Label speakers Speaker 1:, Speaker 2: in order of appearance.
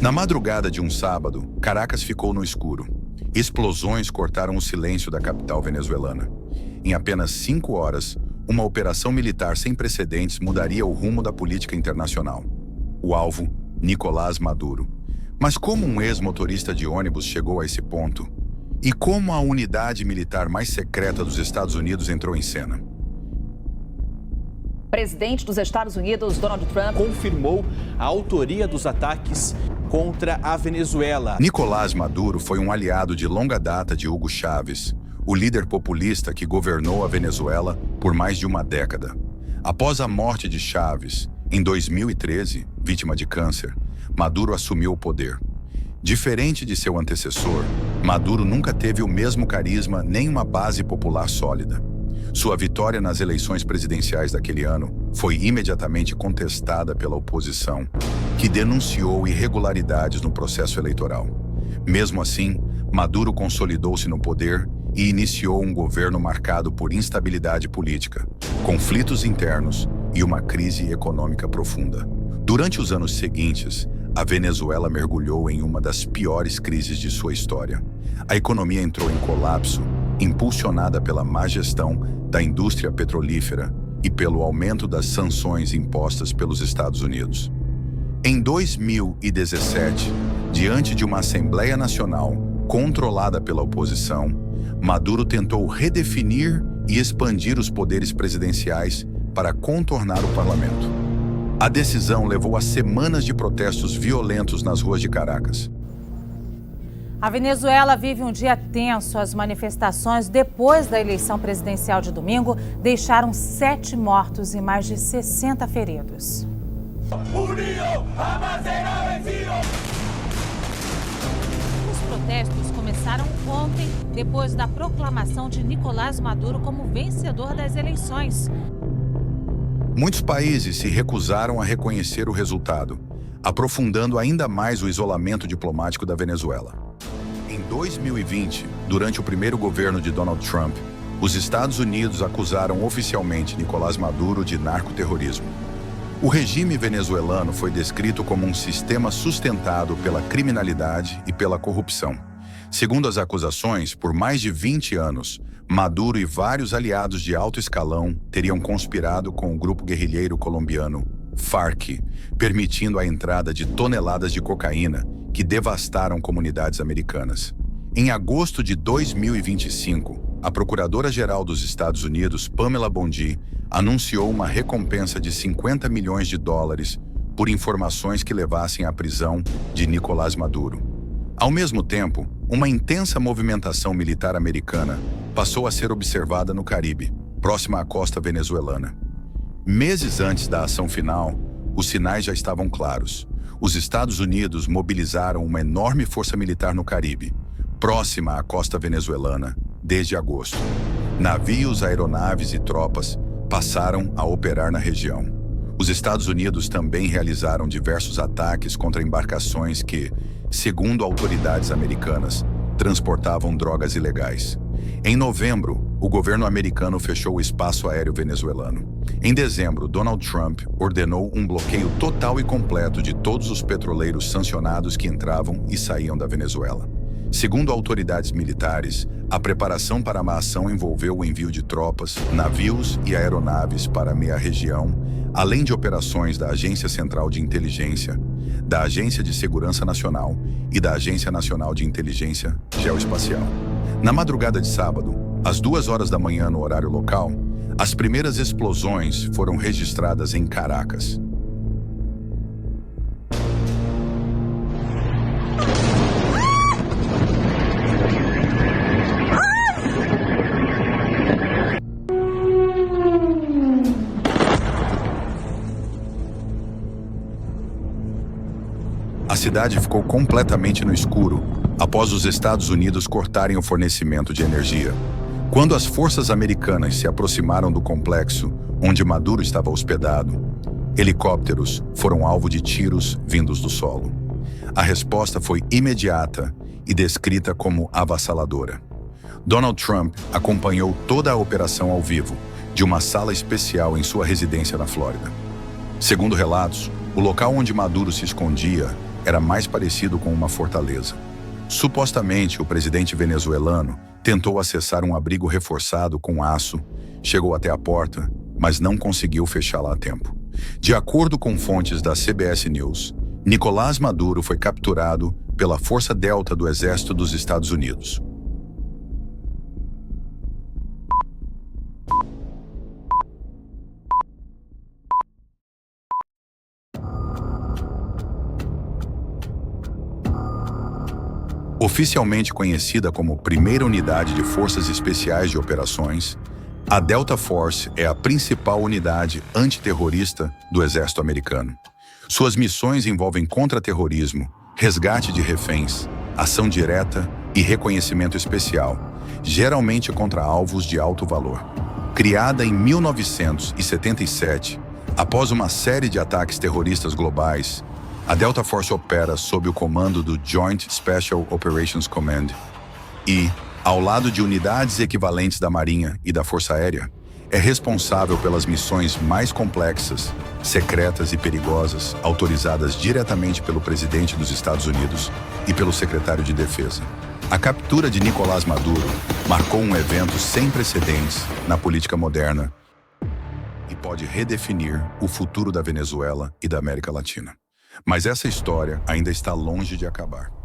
Speaker 1: Na madrugada de um sábado, Caracas ficou no escuro. Explosões cortaram o silêncio da capital venezuelana. Em apenas 5 horas, uma operação militar sem precedentes mudaria o rumo da política internacional. O alvo, Nicolás Maduro. Mas como um ex-motorista de ônibus chegou a esse ponto? E como a unidade militar mais secreta dos Estados Unidos entrou em cena?
Speaker 2: O presidente dos Estados Unidos, Donald Trump,
Speaker 3: confirmou a autoria dos ataques contra a Venezuela.
Speaker 1: Nicolás Maduro foi um aliado de longa data de Hugo Chávez, o líder populista que governou a Venezuela por mais de uma década. Após a morte de Chávez, em 2013, vítima de câncer, Maduro assumiu o poder. Diferente de seu antecessor, Maduro nunca teve o mesmo carisma nem uma base popular sólida. Sua vitória nas eleições presidenciais daquele ano foi imediatamente contestada pela oposição, que denunciou irregularidades no processo eleitoral. Mesmo assim, Maduro consolidou-se no poder e iniciou um governo marcado por instabilidade política, conflitos internos e uma crise econômica profunda. Durante os anos seguintes, a Venezuela mergulhou em uma das piores crises de sua história. A economia entrou em colapso, impulsionada pela má gestão da indústria petrolífera e pelo aumento das sanções impostas pelos Estados Unidos. Em 2017, diante de uma Assembleia Nacional controlada pela oposição, Maduro tentou redefinir e expandir os poderes presidenciais para contornar o parlamento. A decisão levou a semanas de protestos violentos nas ruas de Caracas.
Speaker 4: A Venezuela vive um dia tenso. As manifestações depois da eleição presidencial de domingo deixaram 7 mortos e mais de 60 feridos. Os protestos começaram ontem, depois da proclamação de Nicolás Maduro como vencedor das eleições.
Speaker 1: Muitos países se recusaram a reconhecer o resultado, aprofundando ainda mais o isolamento diplomático da Venezuela. Em 2020, durante o primeiro governo de Donald Trump, os Estados Unidos acusaram oficialmente Nicolás Maduro de narcoterrorismo. O regime venezuelano foi descrito como um sistema sustentado pela criminalidade e pela corrupção. Segundo as acusações, por mais de 20 anos, Maduro e vários aliados de alto escalão teriam conspirado com o grupo guerrilheiro colombiano FARC, permitindo a entrada de toneladas de cocaína que devastaram comunidades americanas. Em agosto de 2025, a Procuradora-Geral dos Estados Unidos, Pamela Bondi, anunciou uma recompensa de $50 milhões por informações que levassem à prisão de Nicolás Maduro. Ao mesmo tempo, uma intensa movimentação militar americana passou a ser observada no Caribe, próxima à costa venezuelana. Meses antes da ação final, os sinais já estavam claros. Os Estados Unidos mobilizaram uma enorme força militar no Caribe, próxima à costa venezuelana, desde agosto. Navios, aeronaves e tropas passaram a operar na região. Os Estados Unidos também realizaram diversos ataques contra embarcações que, segundo autoridades americanas, transportavam drogas ilegais. Em novembro, o governo americano fechou o espaço aéreo venezuelano. Em dezembro, Donald Trump ordenou um bloqueio total e completo de todos os petroleiros sancionados que entravam e saíam da Venezuela. Segundo autoridades militares, a preparação para uma ação envolveu o envio de tropas, navios e aeronaves para a meia região, além de operações da Agência Central de Inteligência, da Agência de Segurança Nacional e da Agência Nacional de Inteligência Geoespacial. Na madrugada de sábado, às 2 horas da manhã no horário local, as primeiras explosões foram registradas em Caracas. A cidade ficou completamente no escuro após os Estados Unidos cortarem o fornecimento de energia. Quando as forças americanas se aproximaram do complexo onde Maduro estava hospedado, helicópteros foram alvo de tiros vindos do solo. A resposta foi imediata e descrita como avassaladora. Donald Trump acompanhou toda a operação ao vivo, de uma sala especial em sua residência na Flórida. Segundo relatos, o local onde Maduro se escondia era mais parecido com uma fortaleza. Supostamente, o presidente venezuelano tentou acessar um abrigo reforçado com aço, chegou até a porta, mas não conseguiu fechá-la a tempo. De acordo com fontes da CBS News, Nicolás Maduro foi capturado pela Força Delta do Exército dos Estados Unidos. Oficialmente conhecida como Primeira Unidade de Forças Especiais de Operações, a Delta Force é a principal unidade antiterrorista do Exército americano. Suas missões envolvem contra-terrorismo, resgate de reféns, ação direta e reconhecimento especial, geralmente contra alvos de alto valor. Criada em 1977, após uma série de ataques terroristas globais, a Delta Force opera sob o comando do Joint Special Operations Command e, ao lado de unidades equivalentes da Marinha e da Força Aérea, é responsável pelas missões mais complexas, secretas e perigosas autorizadas diretamente pelo presidente dos Estados Unidos e pelo secretário de Defesa. A captura de Nicolás Maduro marcou um evento sem precedentes na política moderna e pode redefinir o futuro da Venezuela e da América Latina. Mas essa história ainda está longe de acabar.